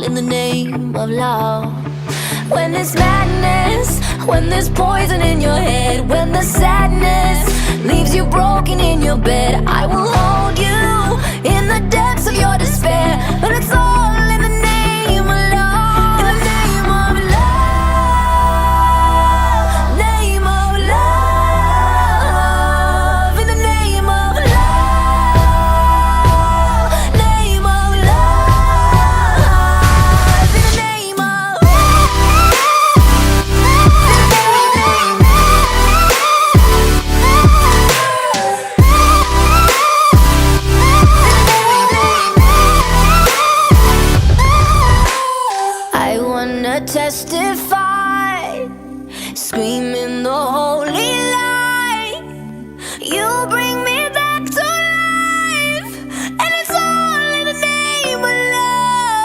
in the name of love. When there's madness, when there's poison in your head, when the sadness leaves you broken in your bed, I will hold you in the depths of your despair. But it's all in the name of love. In the name of love. Name of love. In the name of love. Name of love. In the name of I wanna testify, screaming